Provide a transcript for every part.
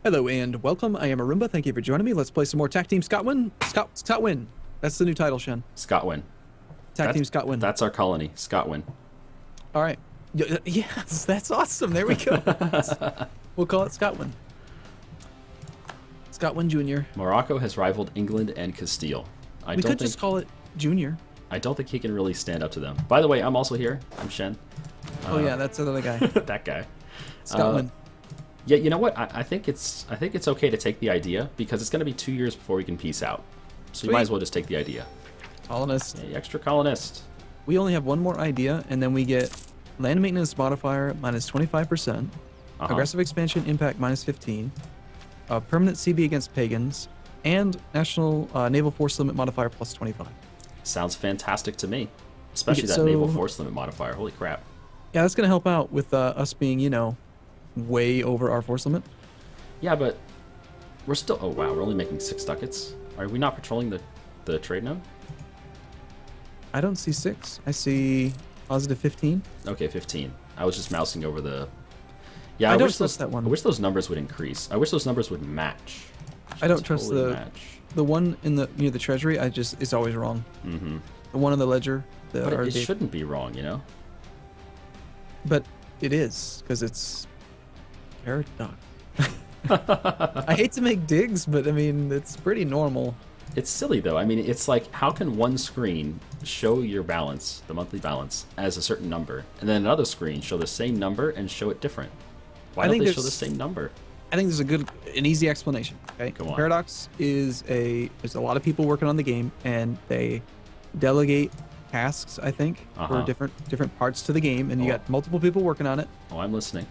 Hello and welcome. I am Arumba. Thank you for joining me. Let's play some more Tag Team Scotland. Scotland. That's the new title, Shen. Scotland. Tag Team Scotland. That's our colony, Scotland. All right. Yes, that's awesome. There we go. We'll call it Scotland. Scotland Junior. Morocco has rivaled England and Castile. We could just call it Junior. I don't think he can really stand up to them. By the way, I'm also here. I'm Shen. Oh yeah, that's another guy. That guy. Scotland. Yeah, you know what? I think it's okay to take the idea because it's going to be 2 years before we can peace out. So you might as well just take the idea. Colonist. Hey, extra colonist. We only have one more idea, and then we get land maintenance modifier minus 25%, aggressive expansion impact minus 15, permanent CB against pagans, and national naval force limit modifier plus 25. Sounds fantastic to me, especially that naval force limit modifier. Holy crap! Yeah, that's gonna help out with us being, you know, way over our force limit. Yeah, but we're still. Oh wow, we're only making 6 ducats. Are we not patrolling the trade node? I don't see 6. I see positive 15. Okay, 15. I was just mousing over the. Yeah, I don't trust that one. I wish those numbers would increase. I wish those numbers would match. I don't trust the one in the near the treasury. It's always wrong. Mm-hmm. The one on the ledger. But it shouldn't be wrong, you know. But it is because it's paradox. I hate to make digs, but I mean it's pretty normal. It's silly though. I mean, it's like how can one screen show your balance, the monthly balance, as a certain number, and then another screen show the same number and show it different? Why don't they show the same number? I think there's an easy explanation. Okay, go on. Paradox is there's a lot of people working on the game, and they delegate tasks. I think for different parts to the game, and you got multiple people working on it. Oh, I'm listening.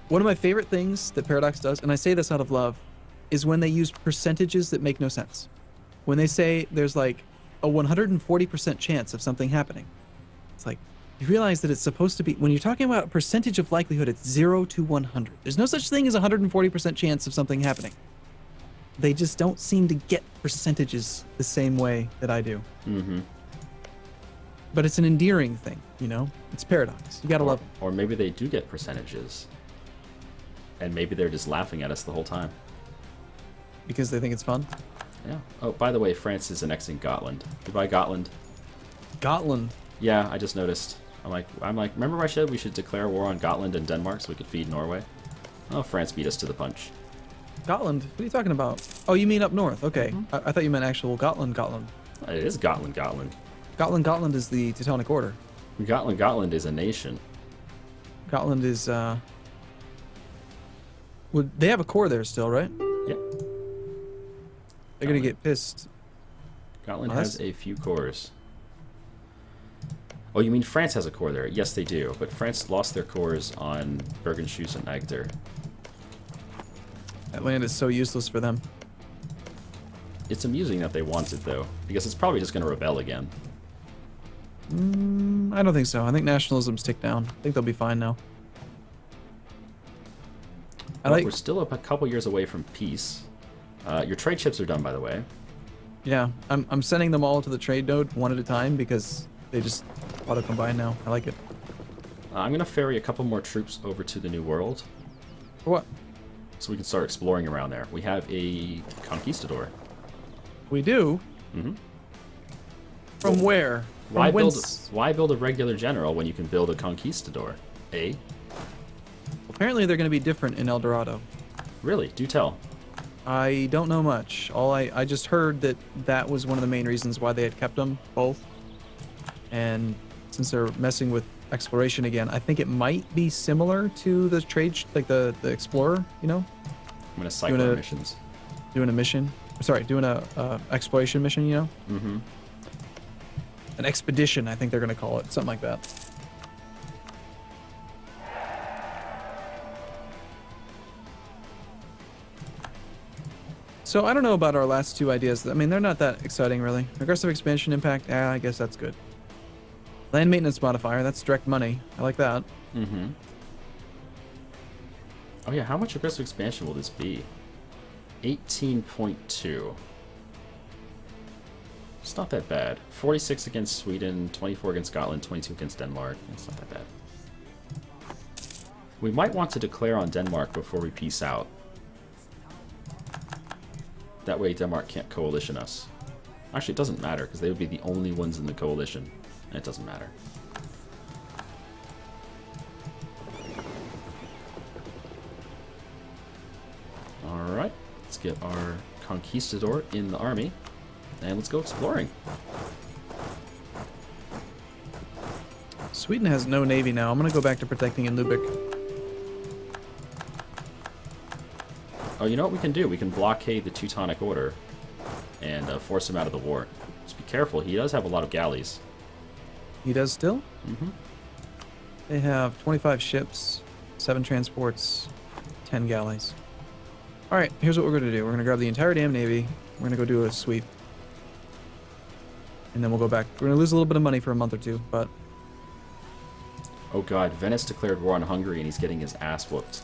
One of my favorite things that Paradox does, and I say this out of love, is when they use percentages that make no sense. When they say there's like a 140% chance of something happening, it's like, you realize that it's supposed to be, when you're talking about a percentage of likelihood, it's 0 to 100. There's no such thing as a 140% chance of something happening. They just don't seem to get percentages the same way that I do. Mm-hmm. But it's an endearing thing, you know? It's Paradox. You gotta love it. Or maybe they do get percentages. And maybe they're just laughing at us the whole time. Because they think it's fun? Yeah. Oh, by the way, France is annexing Gotland. Goodbye, Gotland. Gotland? Yeah, I just noticed. I'm like, remember I said we should declare war on Gotland and Denmark so we could feed Norway? Oh, France beat us to the punch. Gotland? What are you talking about? Oh, you mean up north? Okay. I thought you meant actual Gotland. It is Gotland. Gotland is the Teutonic Order. Gotland is a nation. Gotland is, well, they have a core there still, right? Yep. They're gonna get pissed. Gotland has a few cores. Oh, you mean France has a core there? Yes, they do. But France lost their cores on Bergen-Schuss and Agder. That land is so useless for them. It's amusing that they want it, though, because it's probably just going to rebel again. I don't think so. I think nationalism's ticked down. I think they'll be fine now. We're still a couple years away from peace. Your trade ships are done, by the way. Yeah, I'm sending them all to the trade node one at a time because they just auto-combine now. I like it. I'm going to ferry a couple more troops over to the New World. For what? So we can start exploring around there. We have a conquistador. We do? Mm-hmm. From where? Why build a regular general when you can build a conquistador? Eh? Apparently they're going to be different in El Dorado. Really? Do tell. I don't know much. I just heard that was one of the main reasons why they had kept them both. And since they're messing with exploration again, I think it might be similar to the trade, like the explorer, you know? I'm gonna cycle missions. Doing a mission. Sorry, doing a exploration mission, you know? Mm-hmm. An expedition, I think they're gonna call it, something like that. So I don't know about our last two ideas. I mean, they're not that exciting, really. Aggressive expansion impact, I guess that's good. Land maintenance modifier, that's direct money. I like that. Mm-hmm. Oh yeah, how much aggressive expansion will this be? 18.2. It's not that bad. 46 against Sweden, 24 against Scotland, 22 against Denmark. It's not that bad. We might want to declare on Denmark before we peace out. That way Denmark can't coalition us. Actually, it doesn't matter, because they would be the only ones in the coalition. And it doesn't matter. Alright, let's get our conquistador in the army. And let's go exploring. Sweden has no navy now. I'm going to go back to protecting in Lubeck. Oh, you know what we can do? We can blockade the Teutonic Order and force him out of the war. Just be careful. He does have a lot of galleys. He does still? Mm-hmm. They have 25 ships, 7 transports, 10 galleys. All right, here's what we're going to do. We're going to grab the entire damn navy. We're going to go do a sweep. And then we'll go back. We're going to lose a little bit of money for a month or two, but... Oh god, Venice declared war on Hungary and he's getting his ass whooped.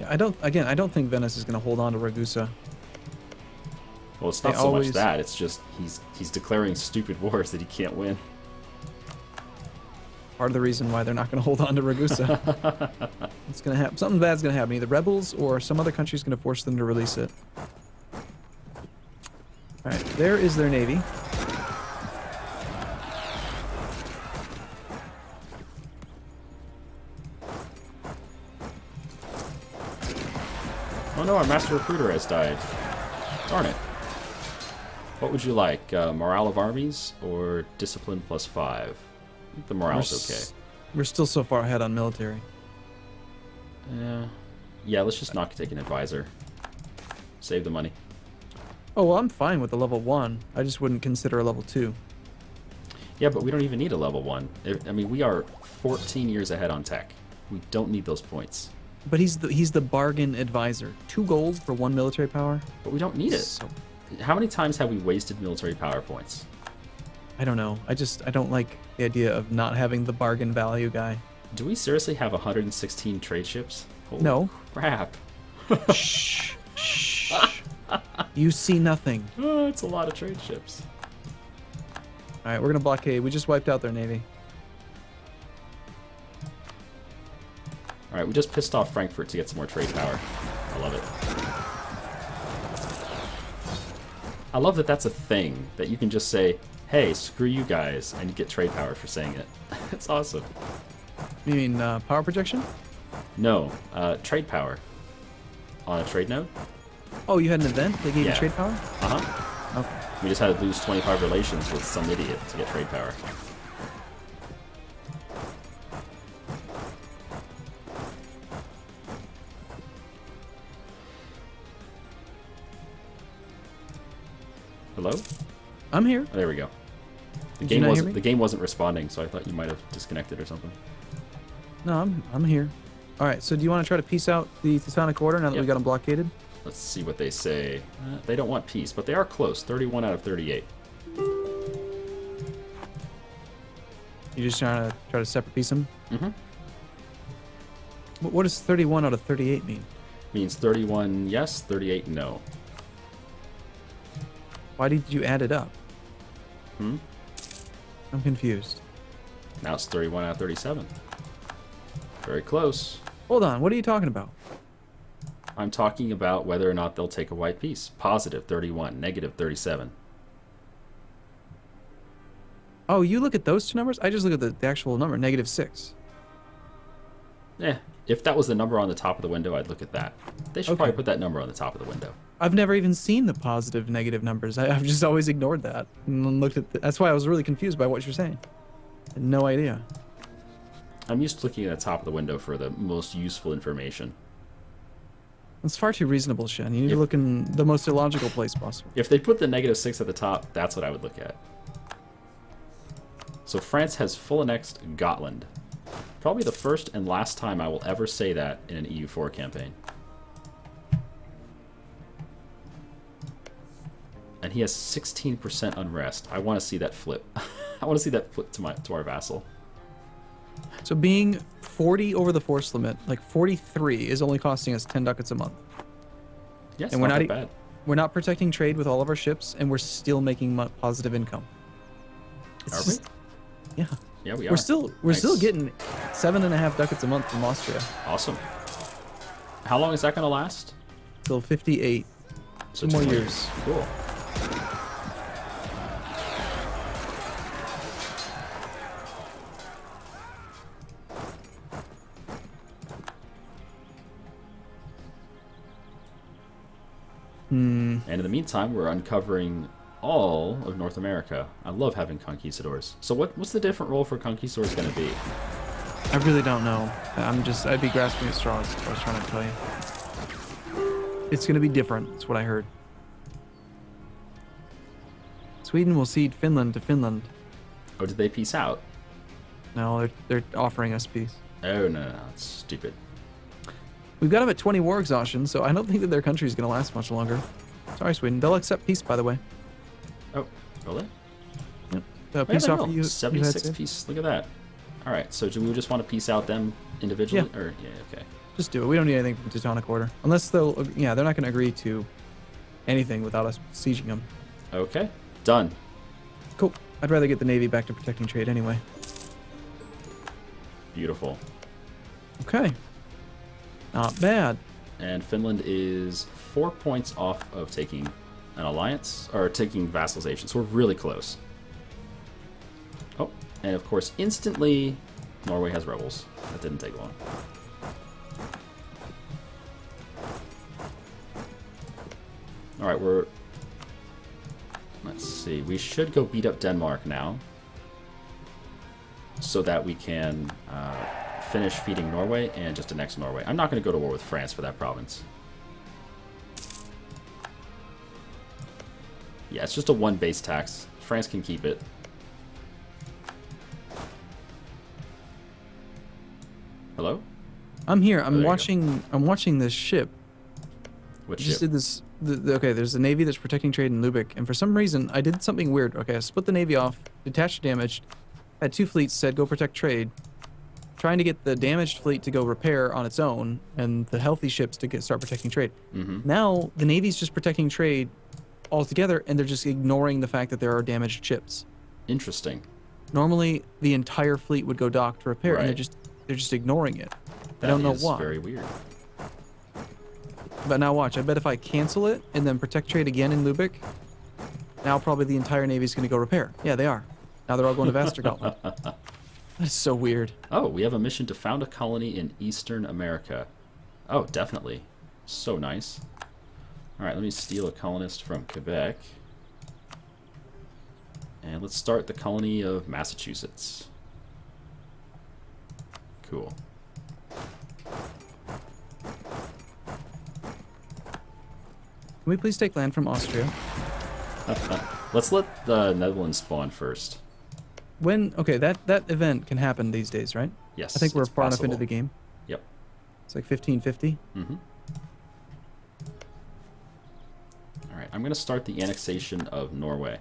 Yeah, I don't think Venice is going to hold on to Ragusa. Well, it's not so much that, it's just he's declaring stupid wars that he can't win. Part of the reason why they're not going to hold on to Ragusa. It's going to happen. Something bad's going to happen. Either rebels or some other country's going to force them to release it. All right, there is their navy. Oh no, our master recruiter has died. Darn it. What would you like? Morale of armies or discipline +5? I think the morale's okay. We're still so far ahead on military. Yeah, let's just not take an advisor. Save the money. Oh, well, I'm fine with the level 1. I just wouldn't consider a level 2. Yeah, but we don't even need a level 1. I mean, we are 14 years ahead on tech. We don't need those points. But he's the bargain advisor. 2 gold for 1 military power. But we don't need it. So, how many times have we wasted military power points? I don't know. I don't like the idea of not having the bargain value guy. Do we seriously have 116 trade ships? Holy no. Crap. Shh. Shh. You see nothing. Oh, it's a lot of trade ships. All right, we're going to blockade. We just wiped out their navy. All right, we just pissed off Frankfurt to get some more trade power. I love it. I love that that's a thing, that you can just say, hey, screw you guys, and you get trade power for saying it. It's awesome. You mean power projection? No, trade power. On a trade node? Oh, you had an event? They gave you trade power? Uh-huh. Okay. We just had to lose 25 relations with some idiot to get trade power. Hello? I'm here. Oh, there we go. The game wasn't responding, so I thought you might have disconnected or something. No, I'm here. All right, so do you want to try to peace out the Teutonic Order now that we got them blockaded? Let's see what they say. They don't want peace, but they are close. 31 out of 38. You just try to separate peace them? Mm-hmm. What does 31 out of 38 mean? Means 31 yes, 38 no. Why did you add it up? Hmm? I'm confused. Now it's 31 out of 37. Very close. Hold on, what are you talking about? I'm talking about whether or not they'll take a white peace. Positive 31, negative 37. Oh, you look at those two numbers? I just look at the actual number, -6. If that was the number on the top of the window, I'd look at that. They should probably put that number on the top of the window. I've never even seen the positive, negative numbers. I've just always ignored that and looked at. That's why I was really confused by what you're saying. I had no idea. I'm used to looking at the top of the window for the most useful information. It's far too reasonable, Shen. You need to look in the most illogical place possible. If they put the -6 at the top, that's what I would look at. So France has full annexed Gotland. Probably the first and last time I will ever say that in an EU4 campaign. And he has 16% unrest. I want to see that flip. I want to see that flip to our vassal. So being 40 over the force limit, like 43, is only costing us 10 ducats a month. Yes, and we're not that bad. We're not protecting trade with all of our ships, and we're still making positive income. Are we? Yeah. Yeah, we are. We're still getting 7.5 ducats a month from Austria. Awesome. How long is that going to last? Till 58. So 2 more years. Cool. And in the meantime, we're uncovering all of North America. I love having conquistadors. So what's the different role for conquistadors going to be? I really don't know. I'd be grasping at straws. I was trying to tell you. It's going to be different. That's what I heard. Sweden will cede Finland to Finland. Oh, did they peace out? No, they're offering us peace. Oh, no, it's stupid. We've got them at 20 war exhaustion, so I don't think that their country is going to last much longer. Sorry, Sweden. They'll accept peace, by the way. Oh, will they? Yep. The peace offer you 76 peace. Look at that. All right, so do we just want to peace out them individually? Yeah. Or, yeah, okay. Just do it. We don't need anything from Teutonic Order. Unless they're not going to agree to anything without us sieging them. Okay, done. Cool. I'd rather get the Navy back to protecting trade anyway. Beautiful. Okay. Not bad. And Finland is 4 points off of taking an alliance, or taking vassalization, so we're really close. Oh, and of course, instantly, Norway has rebels. That didn't take long. All right, let's see, we should go beat up Denmark now, so that we can finish feeding Norway and just annex Norway. I'm not going to go to war with France for that province. Yeah, it's just a 1 base tax. France can keep it. Hello? I'm here. I'm you watching this ship. Which Just ship? did this. Okay, there's a Navy that's protecting trade in Lubeck, and for some reason I did something weird. Okay, I split the Navy off, detached damaged, had 2 fleets, said go protect trade, trying to get the damaged fleet to go repair on its own, and the healthy ships to start protecting trade. Now the Navy's just protecting trade altogether, and they're just ignoring the fact that there are damaged ships. Interesting. Normally the entire fleet would go dock to repair, and Right. they're just ignoring it. I That don't know is why. very weird. But now watch, I bet if I cancel it and then protect trade again in Lubeck, now probably the entire Navy's going to go repair. Yeah, they are. Now they're all going to Västergötland. That's so weird. Oh, we have a mission to found a colony in Eastern America. Oh, definitely. So nice. All right, let me steal a colonist from Quebec. And let's start the colony of Massachusetts. Cool. Can we please take land from Austria? Let's let the Netherlands spawn first. Okay, that event can happen these days, right? Yes, I think we're it's far enough possible. into the game. Yep. It's like 1550. All right, I'm going to start the annexation of Norway.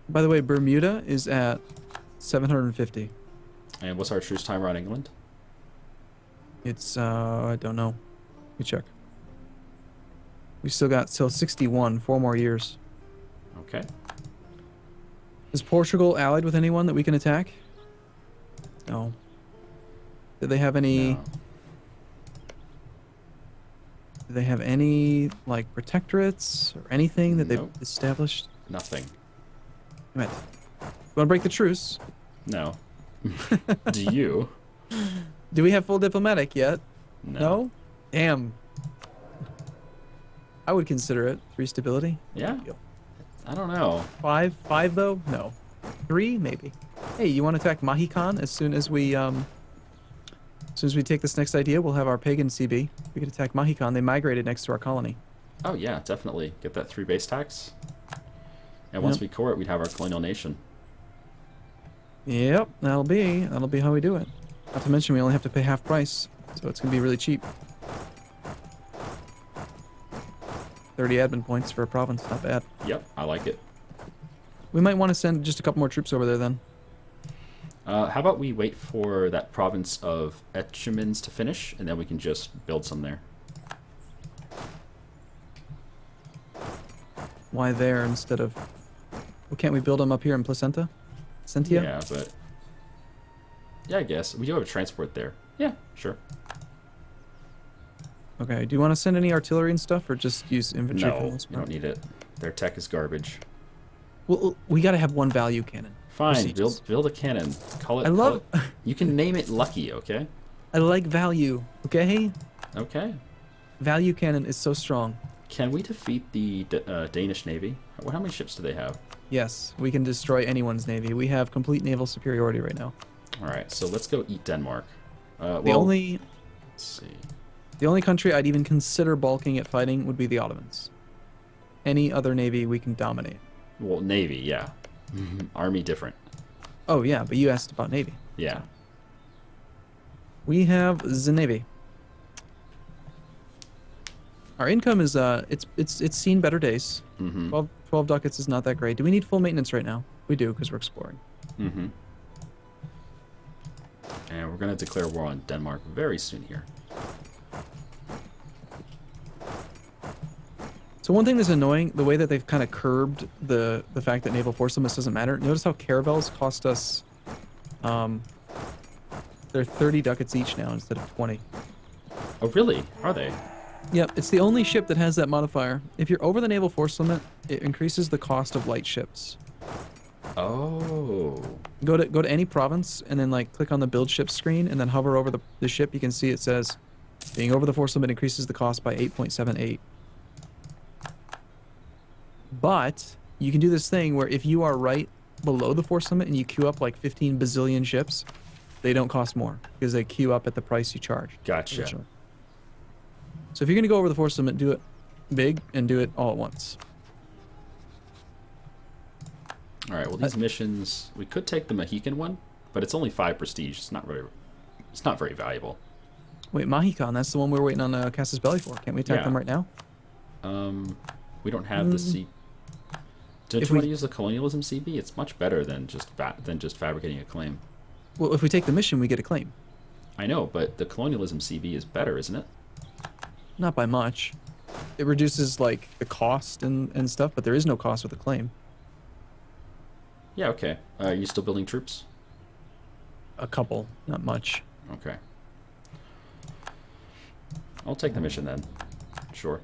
By the way, Bermuda is at 750. And what's our truce timer on England? It's, I don't know. Let me check. We still got till 61, 4 more years. Okay. Is Portugal allied with anyone that we can attack? No. Did they have any... No. Do they have any, like, protectorates or anything that Nope. they've established? Nothing. Damn it. You want to break the truce? No. Do you? Do we have full diplomatic yet? No. Damn. I would consider it. 3 stability. Yeah? I don't know. 5 though? No. 3 maybe. Hey, you want to attack Mahikan as soon as we take this next idea? We'll have our pagan CB. We could attack Mahikan. They migrated next to our colony. Oh yeah, definitely. Get that 3 base tax. And once we core it, we'd have our colonial nation. Yep, that'll be how we do it. Not to mention we only have to pay half price, so it's gonna be really cheap. 30 admin points for a province, not bad. Yep, I like it. We might want to send just a couple more troops over there then. How about we wait for that province of Etchemins to finish, and then we can just build some there. Why there instead of... Well, can't we build them up here in Placenta? Sentia? Yeah, but... Yeah, I guess. We do have a transport there. Yeah, sure. Okay. Do you want to send any artillery and stuff, or just use infantry for the No, most you part? don't need it. Their tech is garbage. Well, we got to have one value cannon. for Fine, sieges. build a cannon. Call it. I Call love. it. You can name it Lucky, okay? I like value. Okay. Okay. Value cannon is so strong. Can we defeat the Danish Navy? How many ships do they have? Yes, we can destroy anyone's navy. We have complete naval superiority right now. All right, so let's go eat Denmark. The Well, only let's see. the only country I'd even consider balking at fighting would be the Ottomans. Any other navy we can dominate. Well, Navy, yeah. Army different. Oh yeah, but you asked about navy. Yeah. We have the navy. Our income is it's seen better days. Mm-hmm. 12 ducats is not that great. Do we need full maintenance right now? We do, because we're exploring. Mm-hmm. And we're gonna declare war on Denmark very soon here. So one thing that's annoying, the way that they've kind of curbed the fact that naval force limits doesn't matter. Notice how caravels cost us, they're 30 ducats each now instead of 20. Oh, really? Are they? Yep, it's the only ship that has that modifier. If you're over the naval force limit, it increases the cost of light ships. Oh. Go to any province and then like click on the build ship screen and then hover over the ship. You can see it says being over the force limit increases the cost by 8.78. But you can do this thing where if you are right below the force limit and you queue up like 15 bazillion ships, they don't cost more because they queue up at the price you charge. Gotcha. Originally. So if you're going to go over the force limit, do it big and do it all at once. All right. Well, these missions, we could take the Mohican one, but it's only 5 prestige. It's not very valuable. Wait, Mahican, that's the one we're waiting on Casus Belli for. Can't we attack Yeah. them right now? We don't have the C. Don't If you we- want to use the colonialism CB? It's much better than just fabricating a claim. Well, if we take the mission, we get a claim. I know, but the colonialism CB is better, isn't it? Not by much. It reduces like the cost and stuff, but there is no cost with a claim. Yeah. Okay. Are you still building troops? A couple, not much. Okay. I'll take the mission then. Sure.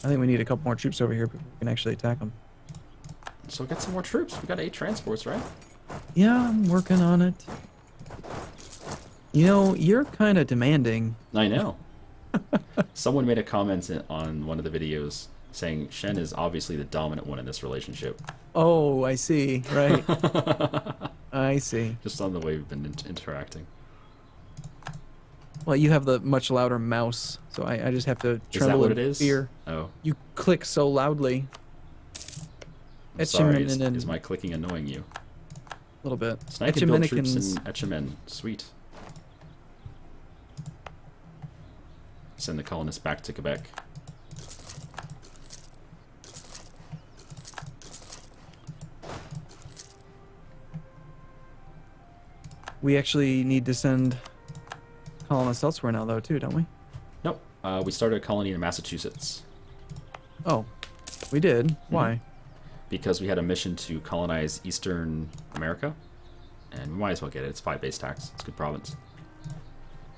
I think we need a couple more troops over here before we can actually attack them. So get some more troops. We got 8 transports, right? Yeah, I'm working on it. You know, you're kind of demanding. I know. Someone made a comment on one of the videos saying Shen is obviously the dominant one in this relationship. Oh, I see. Right. I see. Just on the way we've been interacting. Well, you have the much louder mouse, so I just have to Is that tremble what in it is? fear. Oh. You click so loudly. I'm sorry. Is Etchemeninen- my clicking annoying you? A little bit. So now I can build troops Etchemenikins- in Etchemen. Sweet. Send the colonists back to Quebec. We actually need to send colonists elsewhere now, though, too, don't we? Nope. We started a colony in Massachusetts Oh, we did. Why? because we had a mission to colonize Eastern America, and we might as well get it. It's 5 base tax. It's a good province.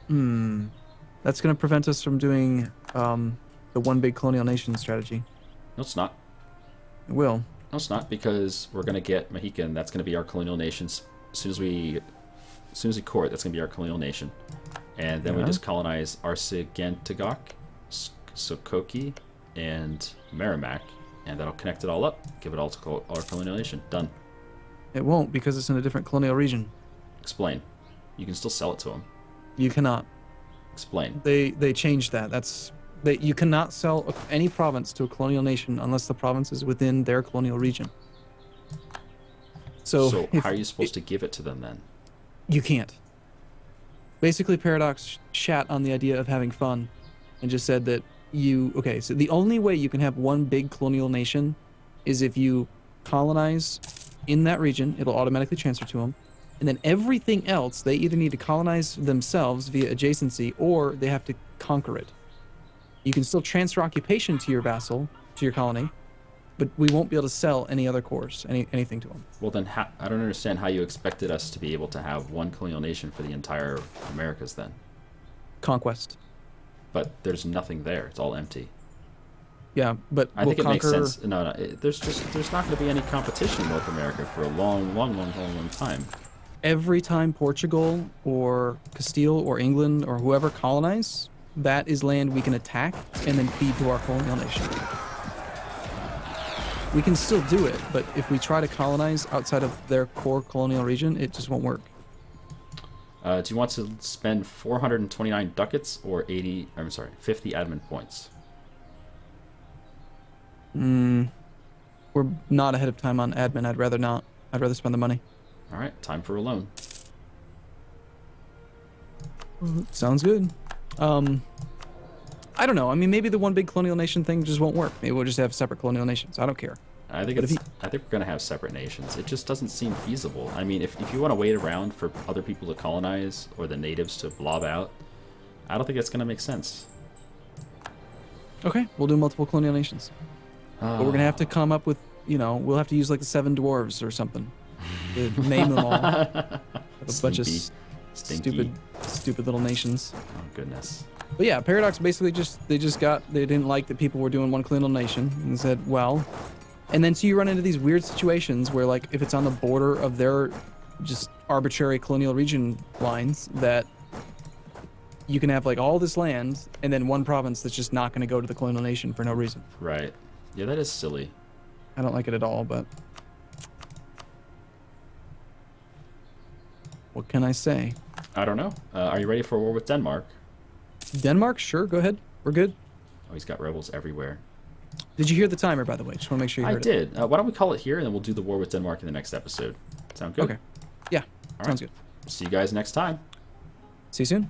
That's going to prevent us from doing the one big colonial nation strategy. No, it's not. It will. No, it's not, because we're going to get Mohican. That's going to be our colonial nation. As soon as we court, that's going to be our colonial nation. And then we Yeah. just colonize Arsigantagok, Sokoki, and Merrimack, and that'll connect it all up. Give it all to our colonial nation. Done. It won't because it's in a different colonial region. Explain. You can still sell it to them. You cannot. Explain. They changed that. You cannot sell any province to a colonial nation unless the province is within their colonial region. So, How are you supposed to give it to them then? You can't. Basically, Paradox shat on the idea of having fun and just said that okay, so the only way you can have one big colonial nation is if you colonize in that region, it'll automatically transfer to them. And then everything else, they either need to colonize themselves via adjacency or they have to conquer it. You can still transfer occupation to your vassal, to your colony, but we won't be able to sell any other cores, anything to them. Well, then I don't understand how you expected us to be able to have one colonial nation for the entire Americas then. Conquest. but there's nothing there. It's all empty. Yeah, but I think it makes sense. No, there's not going to be any competition in North America for a long time. Every time Portugal or Castile or England or whoever colonize, that is land we can attack and then feed to our colonial nation. We can still do it, but if we try to colonize outside of their core colonial region, it just won't work. Do you want to spend 429 ducats or 50 admin points? We're not ahead of time on admin. I'd rather not. I'd rather spend the money. All right, time for a loan. Sounds good. I don't know. I mean, maybe the one big colonial nation thing just won't work. Maybe we'll just have separate colonial nations. I don't care. I think we're gonna have separate nations. It just doesn't seem feasible. I mean, if you want to wait around for other people to colonize or the natives to blob out, I don't think it's gonna make sense. Okay, we'll do multiple colonial nations. But we're gonna have to come up with, we'll have to use like the 7 dwarves or something. To name them all. A bunch of stupid little nations. Oh goodness. But yeah, Paradox basically they didn't like that people were doing one colonial nation and said, well, and then so you run into these weird situations where like if it's on the border of their just arbitrary colonial region lines that you can have like all this land and then one province that's just not going to go to the colonial nation for no reason. Right. Yeah, that is silly. I don't like it at all, but what can I say? I don't know. Are you ready for a war with Denmark? Denmark? Sure, go ahead. We're good. Oh, he's got rebels everywhere. Did you hear the timer, by the way? Just want to make sure you heard it. I did. Why don't we call it here, and then we'll do the war with Denmark in the next episode. Sound good? Okay. Yeah, sounds good. See you guys next time. See you soon.